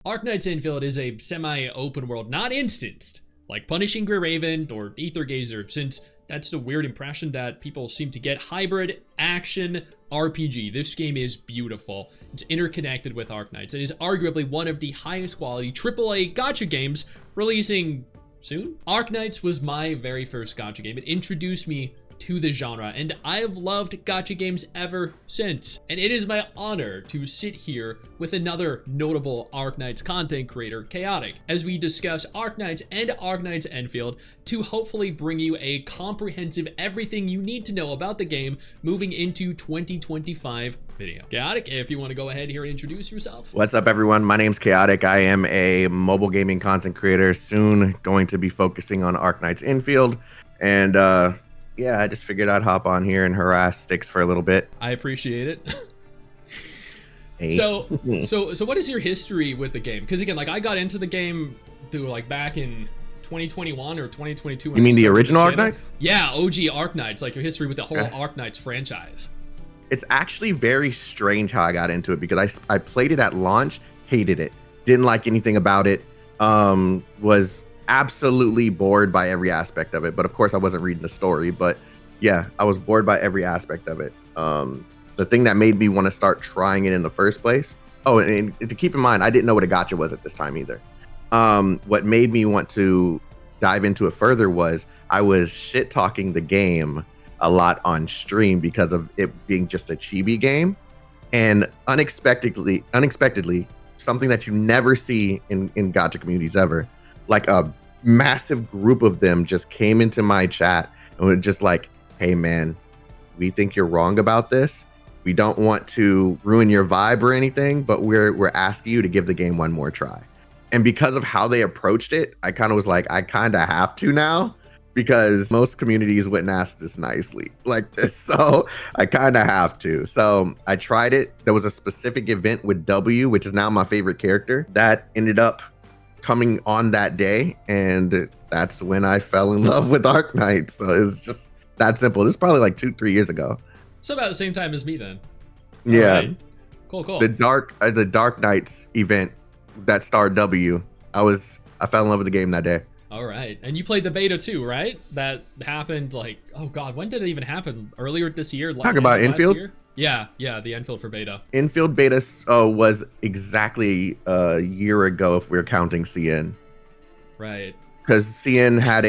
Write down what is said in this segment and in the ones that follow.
Arknights Endfield is a semi-open world, not instanced, like Punishing Grey Raven or Aether Gazer, since that's the weird impression that people seem to get. Hybrid action RPG. This game is beautiful. It's interconnected with Arknights. It is arguably one of the highest quality AAA gacha games releasing soon. Arknights was my very first gacha game. It introduced me to the genre, and I have loved gacha games ever since. And it is my honor to sit here with another notable Arknights content creator, Chaotik, as we discuss Arknights and Arknights Endfield to hopefully bring you a comprehensive everything you need to know about the game moving into 2025 video. Chaotik, if you want to go ahead here and introduce yourself. What's up, everyone? My name's Chaotik. I am a mobile gaming content creator, soon going to be focusing on Arknights Endfield, and yeah, I just figured I'd hop on here and harass Stix for a little bit. I appreciate it. Hey. So what is your history with the game? Because again, like I got into the game through like back in 2021 or 2022. You mean the original Arknights? Yeah, OG Arknights, like your history with the whole Arknights franchise. It's actually very strange how I got into it, because I played it at launch, hated it, didn't like anything about it, was absolutely bored by every aspect of it. But of course I wasn't reading the story, but yeah, I was bored by every aspect of it. The thing that made me want to start trying it in the first place, and to keep in mind, I didn't know what a gacha was at this time either. What made me want to dive into it further was I was shit talking the game a lot on stream because of it being just a chibi game, and unexpectedly something that you never see in gacha communities ever, like a massive group of them just came into my chat and were just like, hey man, we think you're wrong about this. We don't want to ruin your vibe or anything, but we're asking you to give the game one more try. And because of how they approached it, I kind of was like, I kind of have to now, because most communities wouldn't ask this nicely like this. So I kind of have to. So I tried it. There was a specific event with W, which is now my favorite character, that ended up coming on that day, and that's when I fell in love with Arknights. So it's just that simple. This is probably like 2-3 years ago. So about the same time as me then. Yeah. Right. Cool. The Dark Knights event that starred W. I fell in love with the game that day. All right. And you played the beta too, right? That happened like, oh God, when did it even happen? Earlier this year? Talk about Endfield? Year? Yeah, the Endfield for beta. Endfield beta was exactly a year ago if we're counting CN. Right. Because CN had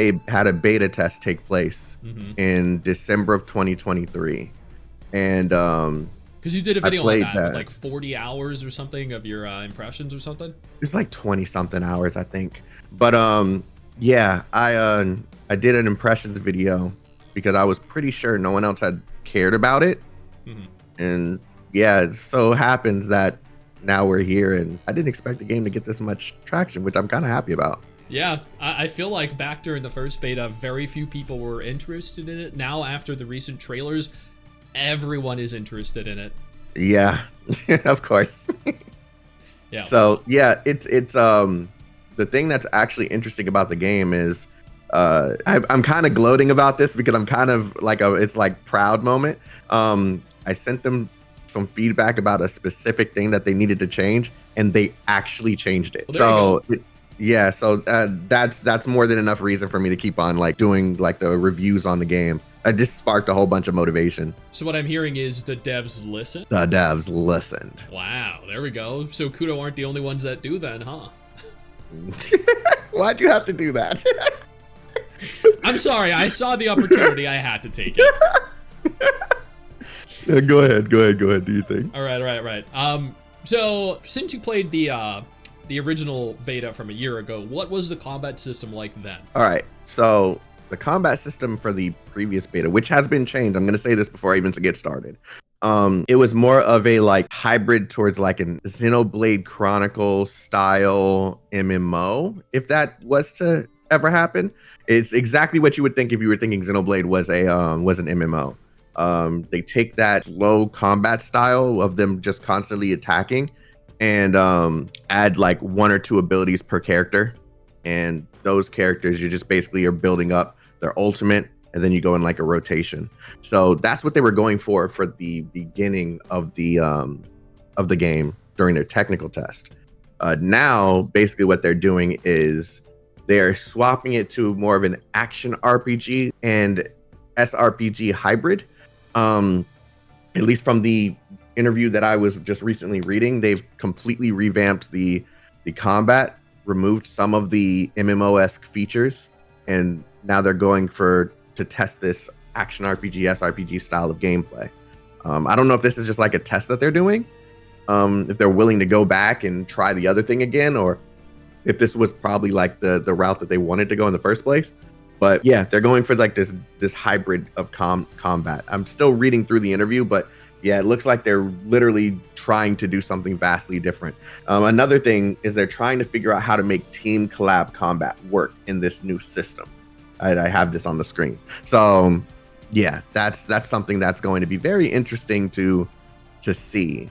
a beta test take place in December of 2023. And because you did a video on that with like 40 hours or something of your impressions or something. It's like 20 something hours, I think. But yeah, I did an impressions video because I was pretty sure no one else had cared about it. And yeah, it so happens that now we're here, and I didn't expect the game to get this much traction, which I'm kind of happy about. Yeah, I feel like back during the first beta, very few people were interested in it. Now, after the recent trailers, everyone is interested in it. Yeah, of course. Yeah. So yeah, it's the thing that's actually interesting about the game is I'm kind of gloating about this because I'm kind of like it's like proud moment. I sent them some feedback about a specific thing that they needed to change, and they actually changed it. Well, That's more than enough reason for me to keep on like doing like the reviews on the game. I just sparked a whole bunch of motivation. So what I'm hearing is the devs listen. The devs listened. Wow, there we go. So Kudo aren't the only ones that do then, huh? Why'd you have to do that? I'm sorry, I saw the opportunity. I had to take it. Yeah, go ahead. Do you think? All right. So since you played the original beta from a year ago, what was the combat system like then? All right. So the combat system for the previous beta, which has been changed, I'm going to say this before I even get started. It was more of a like hybrid towards like an Xenoblade Chronicle style MMO, if that was to ever happen. It's exactly what you would think if you were thinking Xenoblade was an MMO. They take that low combat style of them just constantly attacking and add like 1 or 2 abilities per character, and those characters you just basically are building up their ultimate, and then you go in like a rotation. So that's what they were going for the beginning of the game during their technical test. Now, basically, what they're doing is they're swapping it to more of an action RPG and SRPG hybrid. At least from the interview that I was just recently reading, they've completely revamped the combat, removed some of the MMO-esque features, and now they're going to test this action RPG, SRPG style of gameplay. I don't know if this is just like a test that they're doing, if they're willing to go back and try the other thing again, or if this was probably like the route that they wanted to go in the first place. But yeah, they're going for like this hybrid of combat. I'm still reading through the interview, but yeah, it looks like they're literally trying to do something vastly different. Another thing is they're trying to figure out how to make team collab combat work in this new system. I have this on the screen. So yeah, that's something that's going to be very interesting to see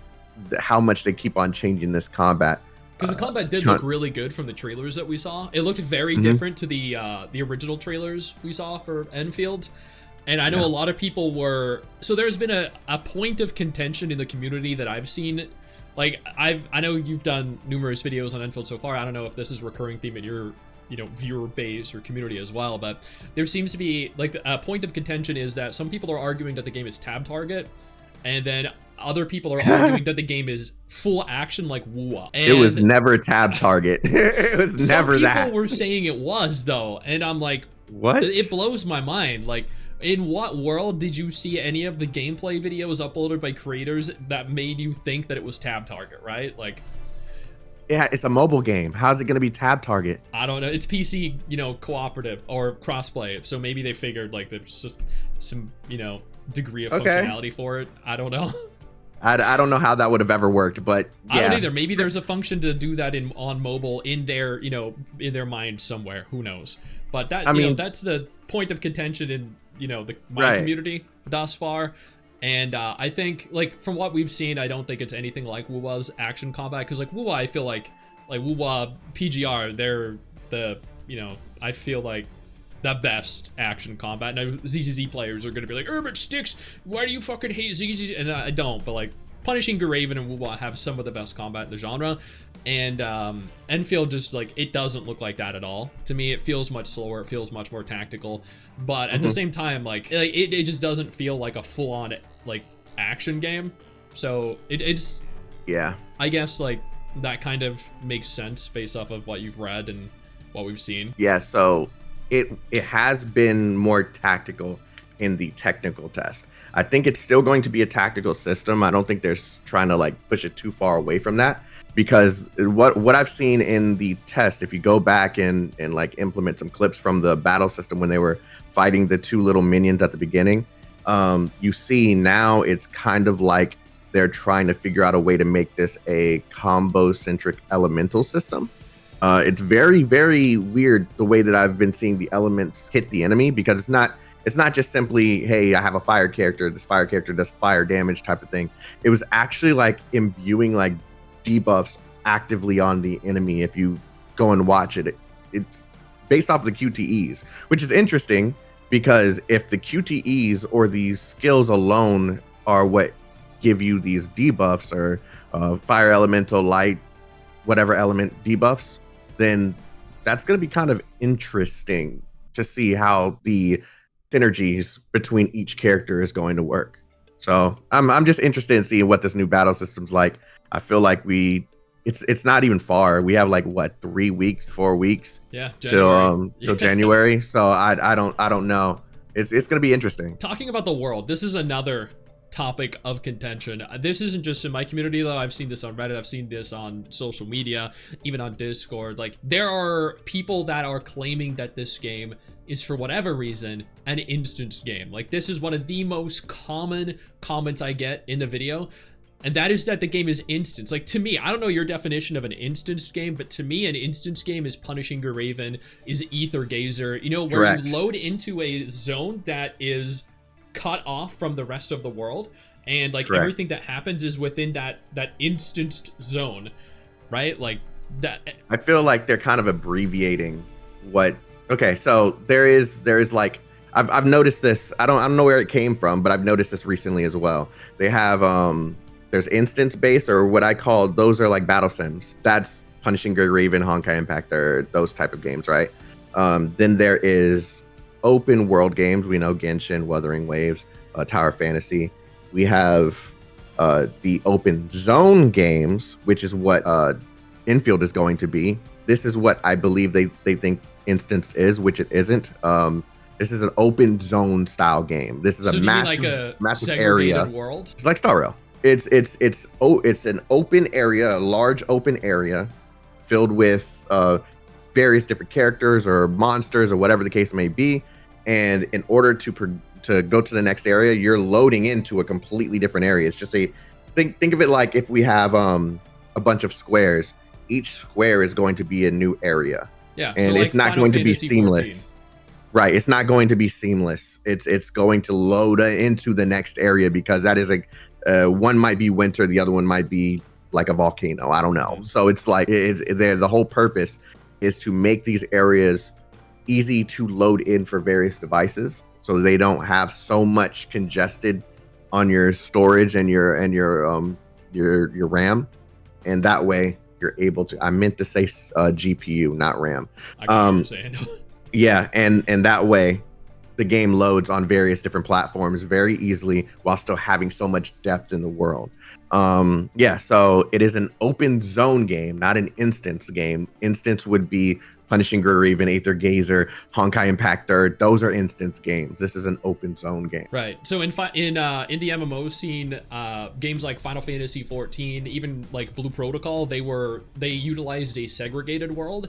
how much they keep on changing this combat. Because the combat did look really good from the trailers that we saw. It looked very different to the original trailers we saw for Enfield. And I know a lot of people were... So there's been a point of contention in the community that I've seen. Like, I know you've done numerous videos on Enfield so far. I don't know if this is a recurring theme in your viewer base or community as well, but there seems to be, like, a point of contention is that some people are arguing that the game is tab target, and then other people are arguing that the game is full action like WoW. It was never tab target. It was never that. Some people were saying it was, though, and I'm like, what? It blows my mind. Like, in what world did you see any of the gameplay videos uploaded by creators that made you think that it was tab target, right? Like, yeah, it's a mobile game. How's it going to be tab target? I don't know. It's PC, cooperative or crossplay. So maybe they figured like there's just some, degree of functionality for it. I don't know. I don't know how that would have ever worked, but yeah. I don't either. Maybe there's a function to do that on mobile in their, in their mind somewhere. Who knows? But that, I mean, that's the point of contention in, my community thus far. And I think, like, from what we've seen, I don't think it's anything like WoW's action combat. Because, like, WoW, I feel like WoW PGR, they're the, I feel like the best action combat. Now, ZZZ players are going to be like, but Stix, why do you fucking hate ZZZ? And I don't, but, like, Punishing Graven and WoW have some of the best combat in the genre. And Enfield just, like, it doesn't look like that at all. To me, it feels much slower. It feels much more tactical. But at the same time, like it just doesn't feel like a full-on, like, action game. So it's... Yeah. I guess, like, that kind of makes sense based off of what you've read and what we've seen. Yeah, so it has been more tactical in the technical test. I think it's still going to be a tactical system. I don't think they're trying to, like, push it too far away from that. Because what I've seen in the test, if you go back and like implement some clips from the battle system when they were fighting the two little minions at the beginning, you see now it's kind of like they're trying to figure out a way to make this a combo-centric elemental system. It's very, very weird the way that I've been seeing the elements hit the enemy, because it's not just simply, hey, I have a fire character, this fire character does fire damage type of thing. It was actually like imbuing like debuffs actively on the enemy. If you go and watch it, it's based off the QTEs, which is interesting, because if the QTEs or these skills alone are what give you these debuffs, or fire elemental, light, whatever element debuffs, then that's going to be kind of interesting to see how the synergies between each character is going to work. So I'm just interested in seeing what this new battle system's like. I feel like it's not even far. We have like what, 4 weeks? Yeah, January. till January. So I don't know. It's gonna be interesting. Talking about the world, this is another topic of contention. This isn't just in my community though. I've seen this on Reddit. I've seen this on social media, even on Discord. Like, there are people that are claiming that this game is, for whatever reason, an instance game. Like, this is one of the most common comments I get in the video. And that is that the game is instance. Like, to me, I don't know your definition of an instance game, but to me, an instance game is Punishing Raven, is Ether Gazer, where Correct. you load into a zone that is cut off from the rest of the world. And, like, Correct. everything that happens is within that instanced zone, right? Like, that. I feel like they're kind of abbreviating what... Okay, so there is like... I've noticed this. I don't know where it came from, but I've noticed this recently as well. They have... there's instance based, or what I call, those are like battle sims. That's Punishing Gray Raven, Honkai Impact, or those type of games, right? Then there is open world games. We know Genshin, Wuthering Waves, Tower Fantasy. We have the open zone games, which is what Infield is going to be. This is what I believe they think Instance is, which it isn't. This is an open zone style game. This is so a massive, like a massive area. World? It's like Star Rail. It's an open area, a large open area filled with various different characters or monsters or whatever the case may be. And in order to go to the next area, you're loading into a completely different area. It's just think of it like if we have a bunch of squares. Each square is going to be a new area. Yeah, and so like it's not Final going to be Fantasy seamless. 14. Right, it's not going to be seamless. It's going to load into the next area because that is one might be winter, the other one might be like a volcano. I don't know. So it's like the whole purpose is to make these areas easy to load in for various devices, so they don't have so much congested on your storage and your RAM, and that way you're able to. I meant to say GPU, not RAM. I get what you're saying. Yeah, and that way the game loads on various different platforms very easily while still having so much depth in the world. Yeah, so it is an open zone game, not an instance game. Instance would be Punishing Gray Raven, Aether Gazer, Honkai Impactor. Those are instance games. This is an open zone game. Right. So in the MMO scene, games like Final Fantasy 14, even like Blue Protocol, they utilized a segregated world,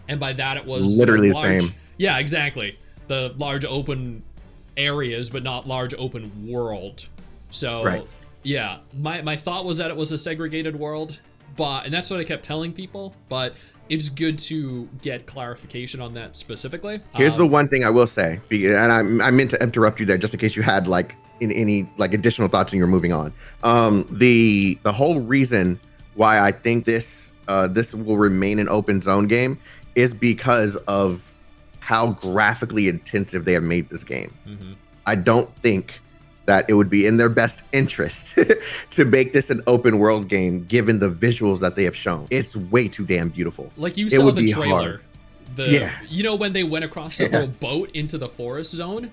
and by that it was literally the same. Yeah, exactly. The large open areas, but not large open world. So right. Yeah, my thought was that it was a segregated world, and that's what I kept telling people, but it's good to get clarification on that specifically. Here's the one thing I will say, and I meant to interrupt you there just in case you had like any like additional thoughts and you're moving on. The whole reason why I think this will remain an open zone game is because of how graphically intensive they have made this game. Mm-hmm. I don't think that it would be in their best interest to make this an open world game, given the visuals that they have shown. It's way too damn beautiful. Like you saw the trailer. Yeah. You know when they went across that little boat into the forest zone?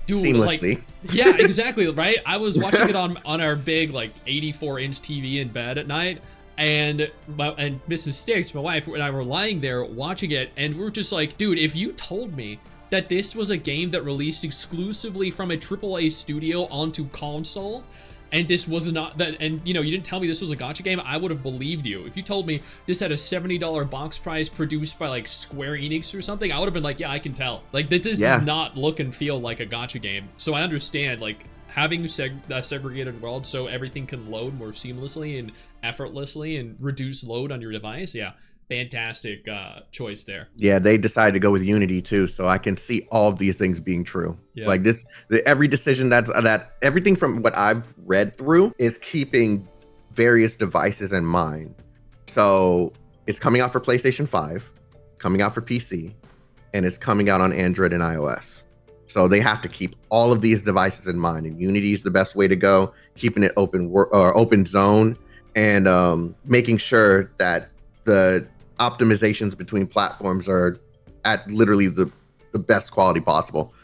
Dude, seamlessly. Like, yeah, exactly, right? I was watching it on our big like 84-inch TV in bed at night, and Mrs. Stix, my wife, and I were lying there watching it, and we were just like, dude, if you told me that this was a game that released exclusively from a AAA studio onto console, and this was not that, and you know, you didn't tell me this was a gacha game, I would have believed you. If you told me this had a $70 box price produced by like Square Enix or something, I would have been like, yeah, I can tell. Like this does not look and feel like a gacha game. So I understand like having a segregated world so everything can load more seamlessly and effortlessly and reduce load on your device. Yeah. Fantastic choice there. Yeah, they decided to go with Unity too, so I can see all of these things being true. Yeah. Like every decision that everything from what I've read through is keeping various devices in mind. So it's coming out for PlayStation 5, coming out for PC, and it's coming out on Android and iOS. So they have to keep all of these devices in mind, and Unity is the best way to go, keeping it open zone, and making sure that the optimizations between platforms are at literally the best quality possible.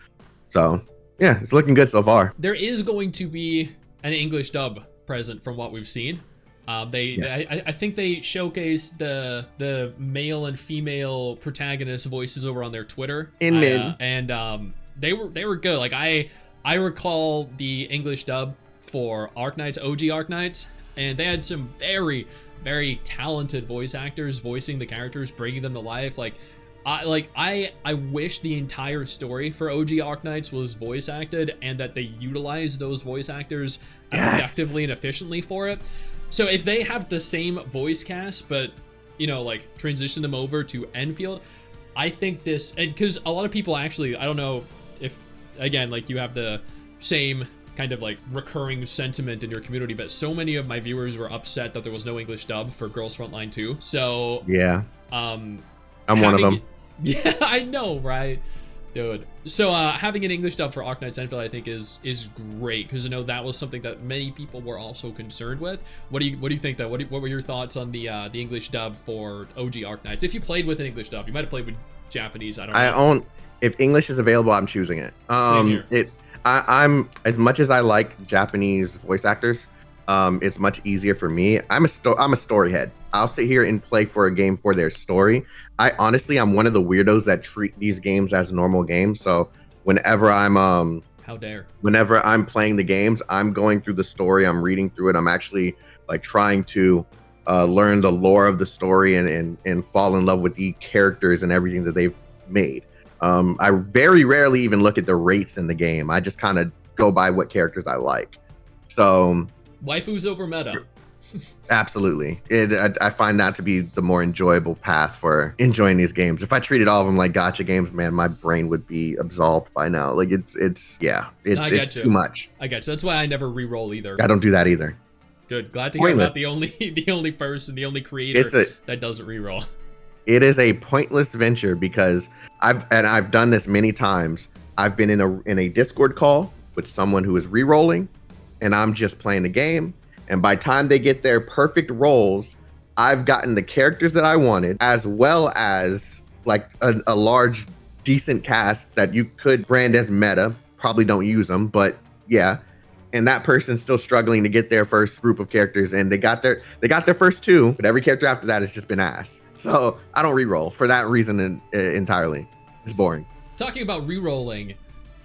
So yeah, it's looking good so far. There is going to be an English dub present from what we've seen. I think they showcased the male and female protagonist voices over on their Twitter. And they were good. Like I recall the English dub for Arknights, OG Arknights, and they had some very, very talented voice actors voicing the characters, bringing them to life. I wish the entire story for OG Arknights was voice acted, and that they utilized those voice actors effectively and efficiently for it. So if they have the same voice cast, but you know, like transition them over to Enfield, I think this, and because a lot of people actually, I don't know if, again, like you have the same kind of like recurring sentiment in your community, but so many of my viewers were upset that there was no English dub for Girls Frontline 2. So yeah, I'm one of them. Yeah, I know, right? Dude, so having an English dub for Arknights Endfield, I think is great, because I know that was something that many people were also concerned with. What do you think that? What were your thoughts on the English dub for OG Arknights? If you played with an English dub, you might have played with Japanese. I don't know. If English is available, I'm choosing it. Same here. I'm as much as I like Japanese voice actors, it's much easier for me. I'm a story head. I'll sit here and play for a game for their story. I'm one of the weirdos that treat these games as normal games. So whenever whenever I'm playing the games, I'm going through the story, I'm reading through it, I'm actually like trying to learn the lore of the story and fall in love with the characters and everything that they've made. I very rarely even look at the rates in the game. I just kind of go by what characters I like. So waifus over meta. Absolutely. I find that to be the more enjoyable path for enjoying these games. If I treated all of them like gacha games, man, my brain would be absolved by now. Like it's too much. I got you. That's why I never re-roll either. I don't do that either. Good. Glad to hear I'm not the only person, the only creator that doesn't re-roll. It is a pointless venture because I've done this many times. I've been in a Discord call with someone who is re-rolling, and I'm just playing the game. And by the time they get their perfect rolls, I've gotten the characters that I wanted, as well as like a large, decent cast that you could brand as meta. Probably don't use them, but yeah. And that person's still struggling to get their first group of characters, and they got their first two, but every character after that has just been ass. So I don't re-roll for that reason entirely. It's boring. Talking about re-rolling,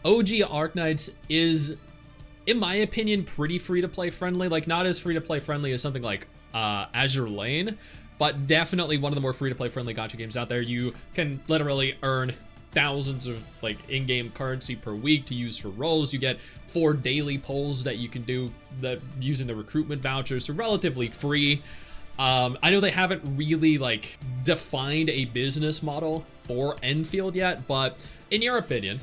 OG Arknights is, in my opinion, pretty free-to-play friendly. Like, not as free-to-play friendly as something like Azure Lane, but definitely one of the more free-to-play friendly gacha games out there. You can literally earn thousands of like in-game currency per week to use for rolls. You get 4 daily polls that you can do that using the recruitment vouchers, so relatively free. I know they haven't really like defined a business model for Enfield yet, but in your opinion,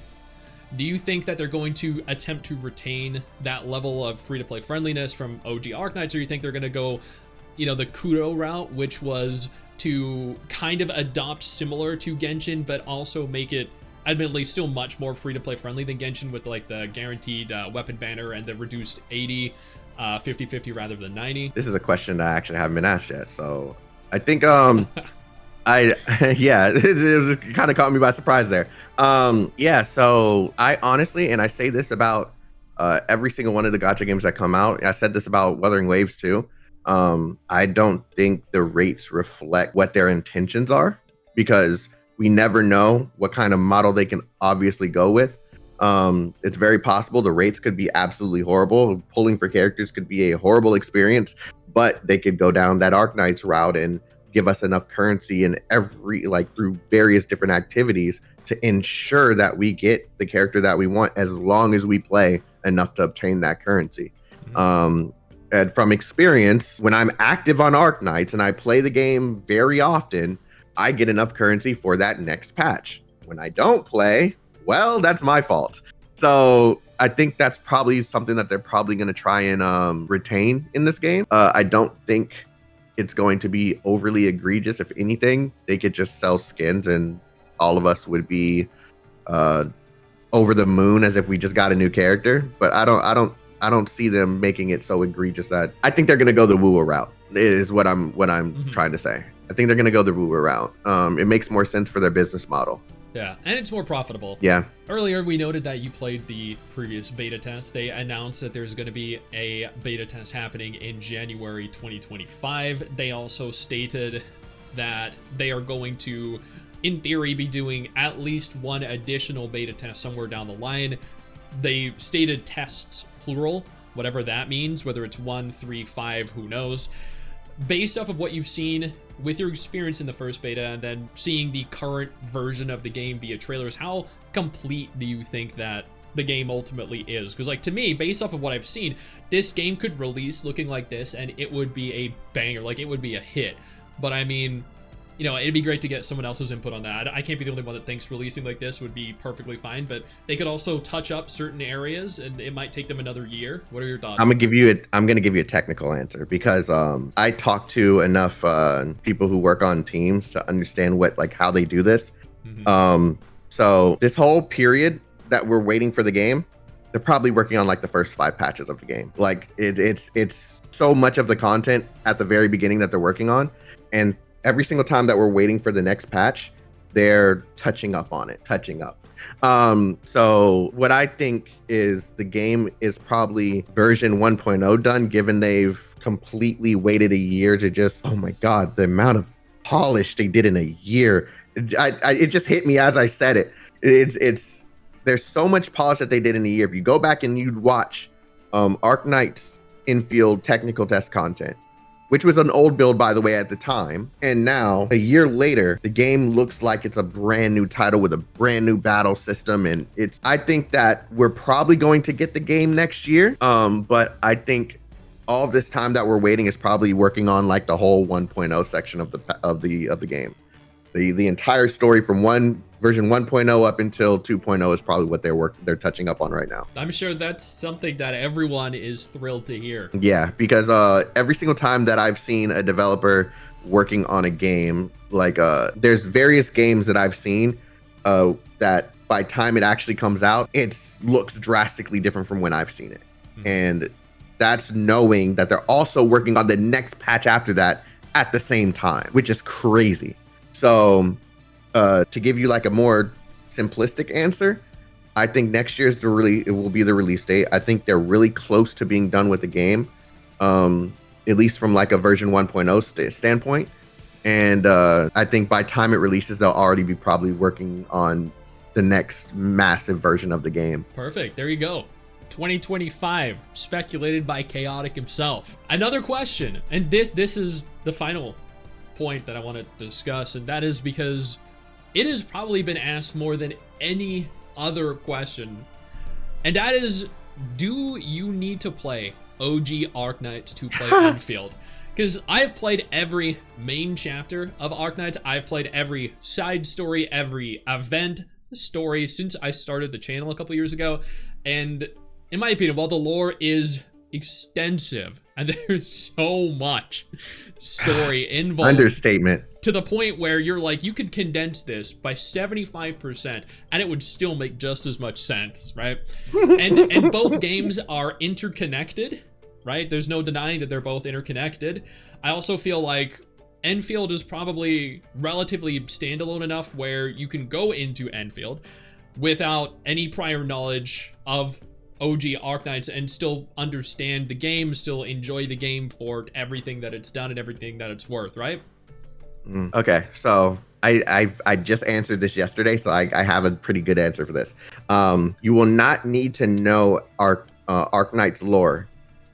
do you think that they're going to attempt to retain that level of free-to-play friendliness from OG Arknights, or you think they're going to go, the Kudo route, which was to kind of adopt similar to Genshin, but also make it admittedly still much more free-to-play friendly than Genshin, with like the guaranteed weapon banner and the reduced 80, 50-50 rather than 90? This is a question that I actually haven't been asked yet, so I think it was kind of caught me by surprise there. So I honestly, and I say this about every single one of the gacha games that come out, I said this about Wuthering Waves too. I don't think the rates reflect what their intentions are, because we never know what kind of model they can obviously go with. It's very possible the rates could be absolutely horrible. Pulling for characters could be a horrible experience, but they could go down that Arknights route and give us enough currency in through various different activities to ensure that we get the character that we want, as long as we play enough to obtain that currency. Mm-hmm. And from experience, when I'm active on Arknights and I play the game very often, I get enough currency for that next patch. When I don't play, well, that's my fault. So I think that's probably something that they're probably going to try and retain in this game. I don't think it's going to be overly egregious. If anything, they could just sell skins and all of us would be over the moon as if we just got a new character. But I don't see them making it so egregious. That I think they're going to go the woo route, is what I'm mm-hmm. trying to say. I think they're going to go the woo route. It makes more sense for their business model. Yeah, and it's more profitable. Yeah. Earlier, we noted that you played the previous beta test. They announced that there's going to be a beta test happening in January 2025. They also stated that they are going to, in theory, be doing at least one additional beta test somewhere down the line. They stated tests, plural, whatever that means, whether it's 1, 3, 5, who knows. Based off of what you've seen with your experience in the first beta and then seeing the current version of the game via trailers, how complete do you think that the game ultimately is? Because like, to me, based off of what I've seen, this game could release looking like this and it would be a banger, like it would be a hit. But I mean, it'd be great to get someone else's input on that. I can't be the only one that thinks releasing like this would be perfectly fine, but they could also touch up certain areas and it might take them another year. What are your thoughts? I'm gonna give you a technical answer, because I talked to enough people who work on teams to understand how they do this. Mm-hmm. So this whole period that we're waiting for the game, they're probably working on like the first 5 patches of the game. Like it's so much of the content at the very beginning that they're working on, and every single time that we're waiting for the next patch, they're touching up on it, touching up. So what I think is the game is probably version 1.0 done, given they've completely waited a year to just, oh my God, the amount of polish they did in a year. It just hit me as I said it. It's there's so much polish that they did in a year. If you go back and you'd watch Arknights Endfield technical test content, which was an old build, by the way, at the time. And now, a year later, the game looks like it's a brand new title with a brand new battle system. And I think that we're probably going to get the game next year. But I think all of this time that we're waiting is probably working on like the whole 1.0 section of the game. The entire story from version 1.0 up until 2.0 is probably what they're touching up on right now. I'm sure that's something that everyone is thrilled to hear. Yeah, because every single time that I've seen a developer working on a game, like there's various games that I've seen that by time it actually comes out, it looks drastically different from when I've seen it. And that's knowing that they're also working on the next patch after that at the same time, which is crazy. So to give you like a more simplistic answer, I think next year it will be the release date. I think they're really close to being done with the game, at least from like a version 1.0 standpoint. And I think by time it releases, they'll already be probably working on the next massive version of the game. Perfect. There you go. 2025, speculated by Chaotik himself. Another question, and this is the final point that I want to discuss, and that is because it has probably been asked more than any other question, and that is, do you need to play OG Arknights to play Endfield? Because I've played every main chapter of Arknights, I've played every side story, every event story since I started the channel a couple years ago, and in my opinion, while the lore is extensive and there's so much story involved, understatement, to the point where you're like, you could condense this by 75% and it would still make just as much sense, right? and both games are interconnected, right? There's no denying that they're both interconnected. I also feel like Endfield is probably relatively standalone enough where you can go into Endfield without any prior knowledge of OG Arknights and still understand the game, still enjoy the game for everything that it's done and everything that it's worth, right? Okay, so I just answered this yesterday, so I have a pretty good answer for this. You will not need to know Arknights lore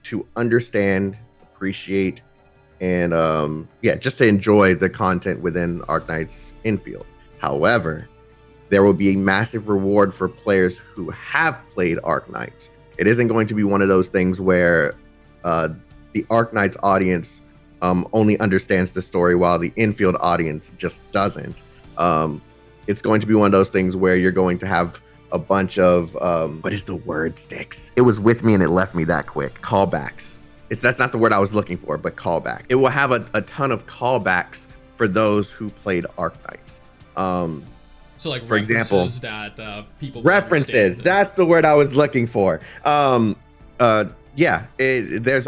to understand, appreciate, and just to enjoy the content within Arknights Endfield. However, there will be a massive reward for players who have played Arknights. It isn't going to be one of those things where the Arknights audience only understands the story while the Endfield audience just doesn't. It's going to be one of those things where you're going to have a bunch of, what is the word, Stix? It was with me and it left me that quick. Callbacks. That's not the word I was looking for, but callback. It will have a ton of callbacks for those who played Arknights. So like, for example, that people references. That's the word I was looking for. There's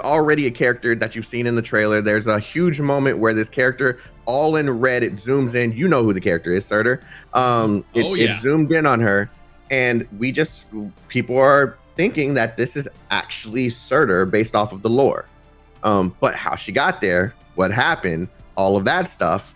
already a character that you've seen in the trailer. There's a huge moment where this character, all in red, it zooms in. You know who the character is, Surtur. It zoomed in on her, and people are thinking that this is actually Surtur based off of the lore. But how she got there, what happened, all of that stuff,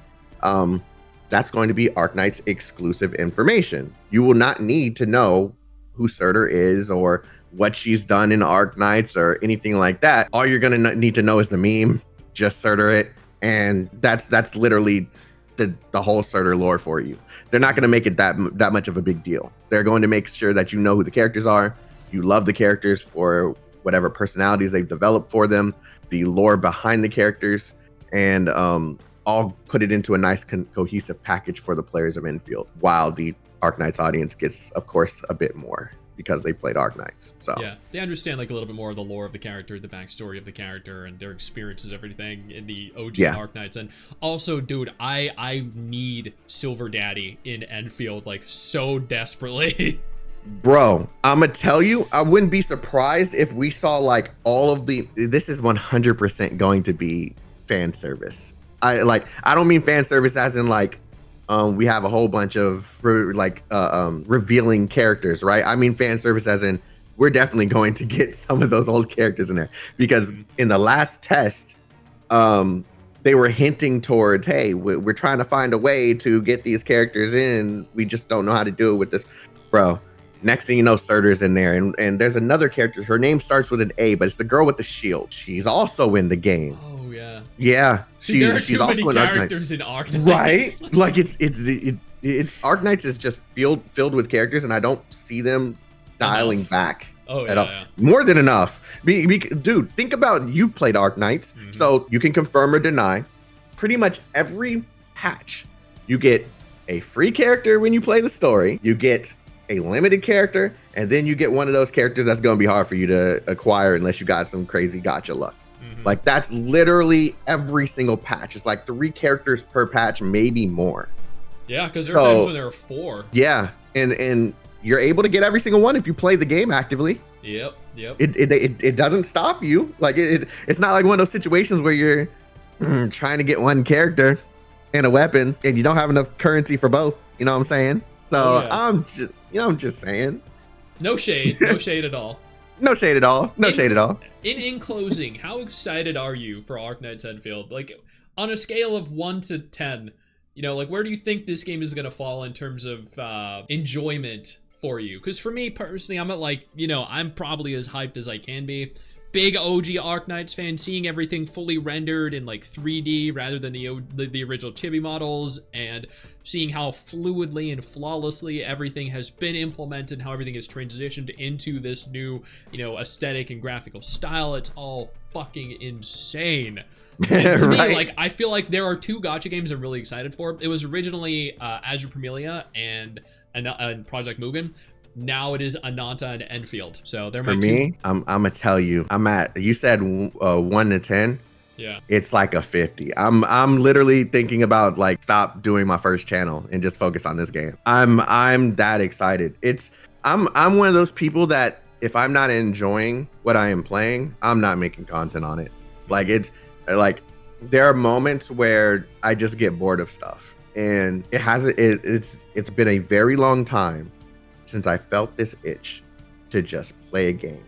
that's going to be Arknights exclusive information. You will not need to know who Surtur is or what she's done in Arknights or anything like that. All you're going to need to know is the meme, just Surtur it, and that's literally the whole Surtur lore for you. They're not going to make it that much of a big deal. They're going to make sure that you know who the characters are, you love the characters for whatever personalities they've developed for them, the lore behind the characters, and all put it into a nice cohesive package for the players of Endfield, while the Arknights audience gets, of course, a bit more, because they played Arknights. So yeah, they understand like a little bit more of the lore of the character, the backstory of the character, and their experiences, everything in the OG Arknights. And also, dude, I need Silver Daddy in Enfield like so desperately. Bro, I'ma tell you, I wouldn't be surprised if we saw like all of the. This is 100% going to be fan service. I don't mean fan service as in like we have a whole bunch of revealing characters, right? I mean fan service as in we're definitely going to get some of those old characters in there, because in the last test they were hinting towards, hey, we're trying to find a way to get these characters in, we just don't know how to do it with this. Bro, next thing you know, Surtur's in there, and there's another character, her name starts with an A, but it's the girl with the shield. She's also in the game. Oh yeah. Yeah. There are too many characters in Arknights. Right? Like it's Arknights is just filled with characters, and I don't see them dialing back. Oh at all. Yeah. More than enough. Dude, think about, you've played Arknights, so you can confirm or deny. Pretty much every patch, you get a free character when you play the story. You get a limited character, and then you get one of those characters that's going to be hard for you to acquire unless you got some crazy gotcha luck. Like that's literally every single patch. It's like 3 characters per patch, maybe more. Yeah, because there are times when there are 4. Yeah, and you're able to get every single one if you play the game actively. Yep. It doesn't stop you. Like it's not like one of those situations where you're trying to get one character and a weapon and you don't have enough currency for both. You know what I'm saying? So I'm just saying. No shade. No shade at all. No shade at all. No shade at all. In closing, how excited are you for Arknights Endfield? Like, on a scale of 1 to 10, you know, like, where do you think this game is going to fall in terms of enjoyment for you? Because for me, personally, I'm at, like, you know, I'm probably as hyped as I can be. Big OG Arknights fan, seeing everything fully rendered in, like, 3D rather than the original chibi models, and seeing how fluidly and flawlessly everything has been implemented, how everything has transitioned into this new, you know, aesthetic and graphical style. It's all fucking insane. And to me, like, I feel like there are 2 gacha games I'm really excited for. It was originally Azure Premilia and Project Mugen. Now it is Ananta and Enfield. So they're my For me, I'm gonna tell you, you said 1 to 10. Yeah. It's like a 50. I'm literally thinking about like stop doing my first channel and just focus on this game. I'm that excited. I'm one of those people that if I'm not enjoying what I am playing, I'm not making content on it. Like it's like there are moments where I just get bored of stuff, and it's been a very long time since I felt this itch to just play a game.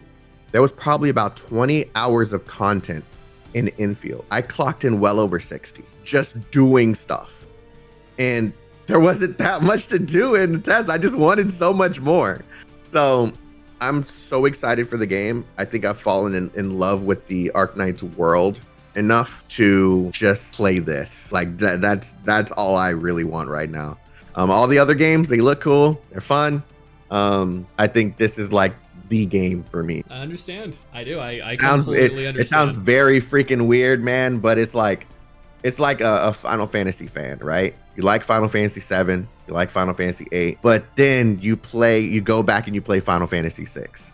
There was probably about 20 hours of content in Enfield. I clocked in well over 60 just doing stuff, and there wasn't that much to do in the test. I just wanted so much more. So I'm so excited for the game. I think I've fallen in love with the Arknights world enough to just play this. Like that's all I really want right now. All the other games, they look cool, they're fun. I think this is like the game for me. I understand. I do. I completely understand. It sounds very freaking weird, man, but it's like a Final Fantasy fan, right? You like Final Fantasy 7, you like Final Fantasy 8, but then you go back and you play Final Fantasy 6.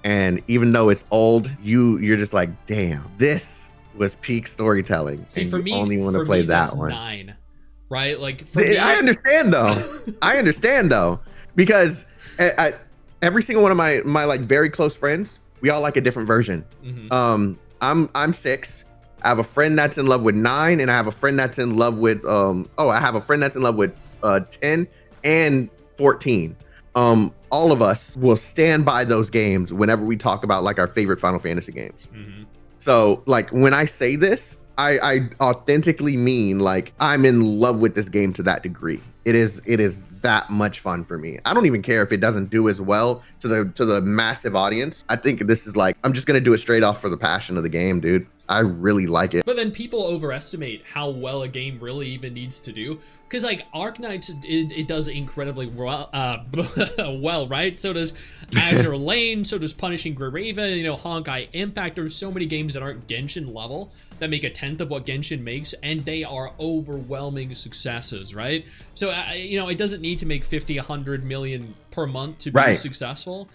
And even though it's old, you're just like, damn, this was peak storytelling. See, and for me, only want to play that one. 9, right? Like for me, I understand though. Because every single one of my like very close friends, we all like a different version. I'm 6. I have a friend that's in love with 9, and I have a friend that's in love with I have a friend that's in love with 10 and 14. All of us will stand by those games whenever we talk about like our favorite Final Fantasy games. So like when I say this, I authentically mean like I'm in love with this game to that degree. It is that much fun for me. I don't even care if it doesn't do as well to the massive audience. I think this is like, I'm just gonna do it straight off for the passion of the game, dude. I really like it. But then people overestimate how well a game really even needs to do. Because like Arknights, it does incredibly well, well, right? So does Azure Lane, so does Punishing Gray Raven, you know, Honkai Impact. There's so many games that aren't Genshin level that make a tenth of what Genshin makes, and they are overwhelming successes, right? So, you know, it doesn't need to make 50, 100 million per month to be successful.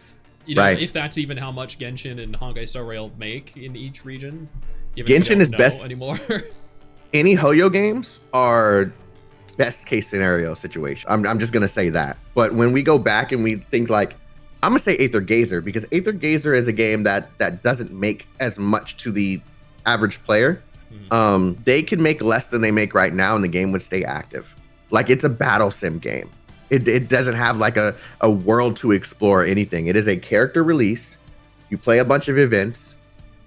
You know, Right. if that's even how much Genshin and Honkai Star Rail make in each region. Given we Genshin don't is know best anymore. Any Hoyo games are best case scenario situation. I'm just gonna say that. But when we go back and we think like, I'm gonna say Aether Gazer, because Aether Gazer is a game that doesn't make as much to the average player. They can make less than they make right now, and the game would stay active. Like, it's a battle sim game. It doesn't have like a world to explore or anything. It is a character release. You play a bunch of events,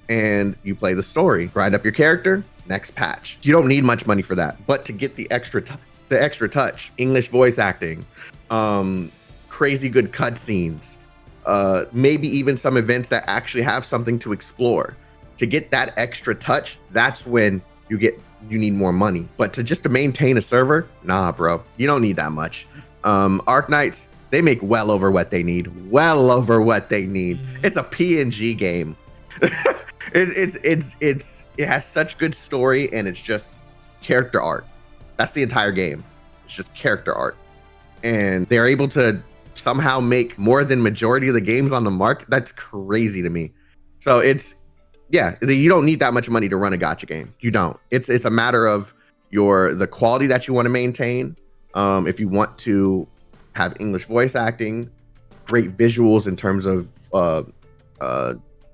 and you play the story. Grind up your character. Next patch. You don't need much money for that, but to get the extra touch, English voice acting, crazy good cutscenes, maybe even some events that actually have something to explore. To get that extra touch, that's when you need more money. But to maintain a server, nah, bro, you don't need that much. Arknights, they make well over what they need. Well over what they need. It's a PNG game. It has such good story, and it's just character art. That's the entire game. It's just character art, and they're able to somehow make more than majority of the games on the market. That's crazy to me. So you don't need that much money to run a gacha game. You don't. It's a matter of the quality that you want to maintain. If you want to have English voice acting, great visuals in terms of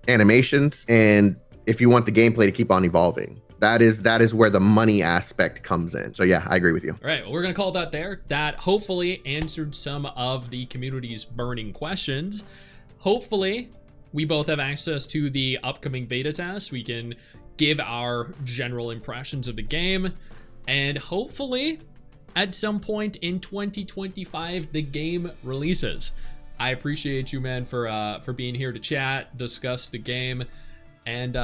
animations, and if you want the gameplay to keep on evolving. That is where the money aspect comes in. So yeah, I agree with you. All right, well, we're gonna call that there. That hopefully answered some of the community's burning questions. Hopefully, we both have access to the upcoming beta test. We can give our general impressions of the game, and hopefully, at some point in 2025, the game releases. I appreciate you, man, for being here to chat, discuss the game, and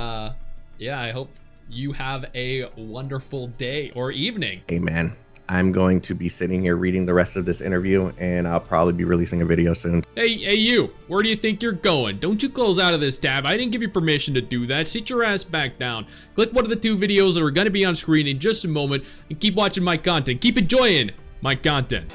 yeah, I hope you have a wonderful day or evening. Hey, man, I'm going to be sitting here reading the rest of this interview, and I'll probably be releasing a video soon. Hey, you, where do you think you're going? Don't you close out of this tab. I didn't give you permission to do that. Sit your ass back down. Click one of the 2 videos that are going to be on screen in just a moment, and keep watching my content. Keep enjoying my content.